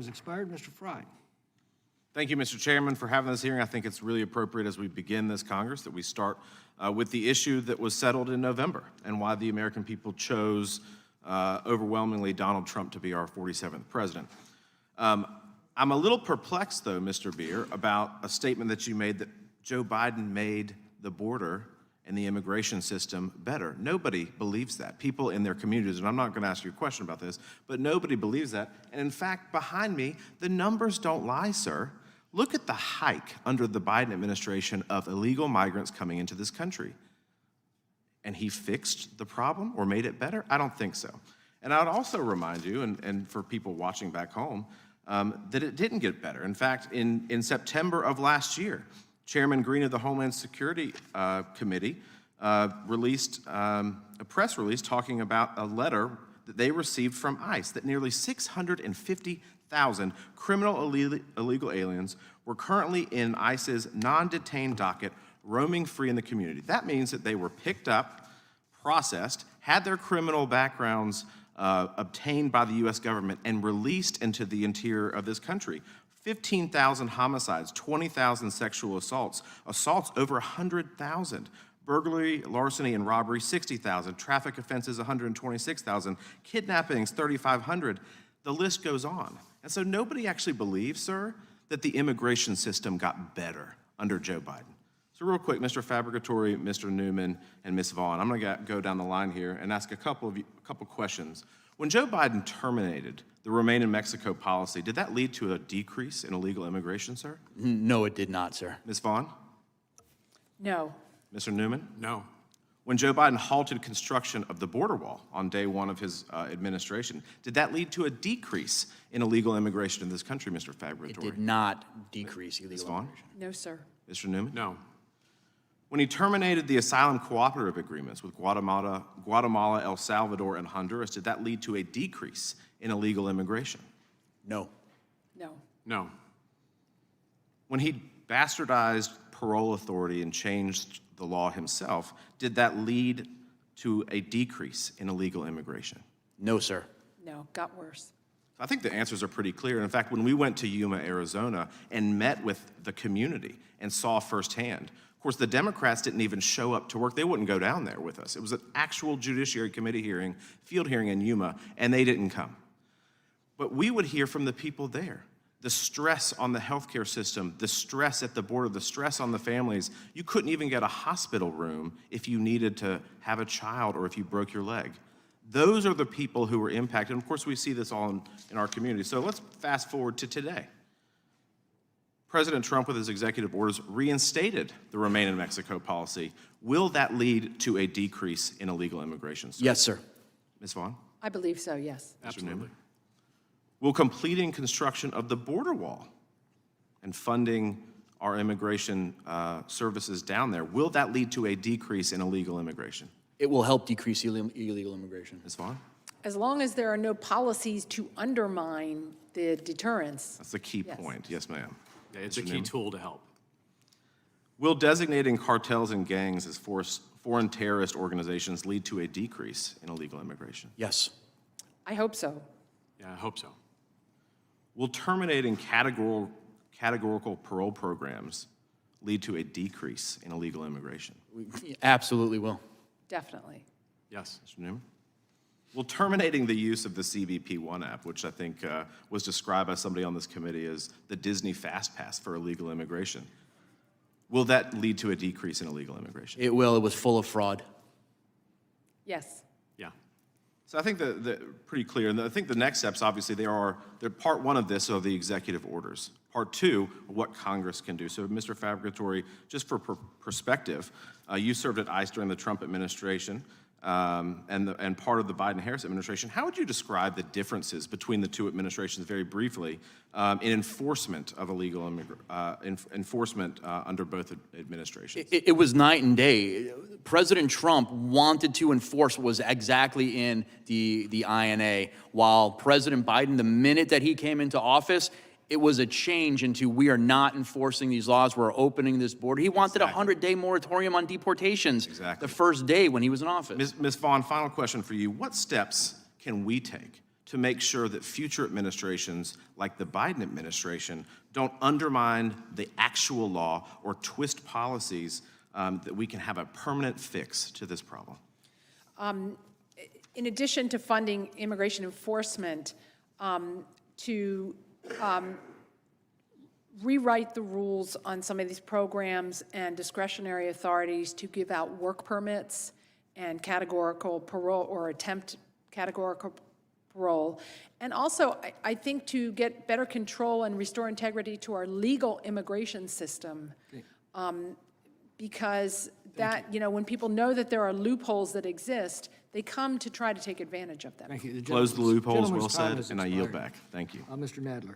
Has expired. Mr. Fry. Thank you, Mr. Chairman, for having this hearing. I think it's really appropriate as we begin this Congress that we start with the issue that was settled in November and why the American people chose overwhelmingly Donald Trump to be our 47th president. I'm a little perplexed, though, Mr. Beer, about a statement that you made that Joe Biden made the border and the immigration system better. Nobody believes that. People in their communities, and I'm not going to ask you a question about this, but nobody believes that. And in fact, behind me, the numbers don't lie, sir. Look at the hike under the Biden administration of illegal migrants coming into this country. And he fixed the problem or made it better? I don't think so. And I would also remind you, and for people watching back home, that it didn't get better. In fact, in September of last year, Chairman Green of the Homeland Security Committee released a press release talking about a letter that they received from ICE that nearly 650,000 criminal illegal aliens were currently in ICE's non-detained docket, roaming free in the community. That means that they were picked up, processed, had their criminal backgrounds obtained by the U.S. government, and released into the interior of this country. 15,000 homicides, 20,000 sexual assaults over 100,000, burglary, larceny, and robbery, 60,000, traffic offenses, 126,000, kidnappings, 3,500. The list goes on. And so nobody actually believes, sir, that the immigration system got better under Joe Biden. So real quick, Mr. Fabricatory, Mr. Newman, and Ms. Vaughn, I'm gonna go down the line here and ask a couple questions. When Joe Biden terminated the Remain in Mexico policy, did that lead to a decrease in illegal immigration, sir? No, it did not, sir. Ms. Vaughn? No. Mr. Newman? No. When Joe Biden halted construction of the border wall on day one of his administration, did that lead to a decrease in illegal immigration in this country, Mr. Fabricatory? It did not decrease illegal Ms. Vaughn? immigration. No, sir. Mr. Newman? No. When he terminated the asylum cooperative agreements with Guatemala, El Salvador, and Honduras, did that lead to a decrease in illegal immigration? No. No. No. When he bastardized parole authority and changed the law himself, did that lead to a decrease in illegal immigration? No, sir. No. Got worse. I think the answers are pretty clear. In fact, when we went to Yuma, Arizona, and met with the community and saw firsthand, of course, the Democrats didn't even show up to work. They wouldn't go down there with us. It was an actual Judiciary Committee hearing, field hearing in Yuma, and they didn't come. But we would hear from the people there. The stress on the healthcare system, the stress at the border, the stress on the families. You couldn't even get a hospital room if you needed to have a child or if you broke your leg. Those are the people who were impacted. And of course, we see this all in our community. So let's fast forward to today. President Trump, with his executive orders, reinstated the Remain in Mexico policy. Will that lead to a decrease in illegal immigration, sir? Yes, sir. Ms. Vaughn? I believe so, yes. Absolutely. Will completing construction of the border wall and funding our immigration services down there, will that lead to a decrease in illegal immigration? It will help decrease illegal immigration. Ms. Vaughn? As long as there are no policies to undermine the deterrence. That's the key Yes. point. Yes, ma'am. Yeah, it's a Mr. key Newman? tool to help. Will designating cartels and gangs as foreign terrorist organizations lead to a decrease in illegal immigration? Yes. I hope so. Yeah, I hope so. Will terminating categorical parole programs lead to a decrease in illegal immigration? We absolutely will. Definitely. Yes. Mr. Newman? Will terminating the use of the CBP One app, which I think was described by somebody on this committee as the Disney Fast Pass for illegal immigration, will that lead to a decrease in illegal immigration? It will. It was full of fraud. Yes. Yeah. So I think pretty clear. And I think the next steps, obviously, they're part one of this are the executive orders. Part two, what Congress can do. So, Mr. Fabricatory, just for perspective, you served at ICE during the Trump administration and part of the Biden-Harris administration. How would you describe the differences between the two administrations, very briefly, in enforcement of illegal enforcement under both administrations? It was night and day. President Trump wanted to enforce what was exactly in the INA, while President Biden, the minute that he came into office, it was a change into we are not enforcing these laws, we're opening this border. He wanted a 100-day moratorium on deportations the first day when he was in office. Ms. Vaughn, final question for you. What steps can we take to make sure that future administrations, like the Biden administration, don't undermine the actual law or twist policies, that we can have a permanent fix to this problem? In addition to funding immigration enforcement, to rewrite the rules on some of these programs and discretionary authorities to give out work permits and categorical parole or attempt categorical parole. And also, I think to get better control and restore integrity to our legal immigration system. Because that, when people know that there are loopholes that exist, they come to try to take advantage of them. Thank you. Close the loopholes, gentleman's well time said, has and I yield expired. back. Thank you. Mr. Nadler.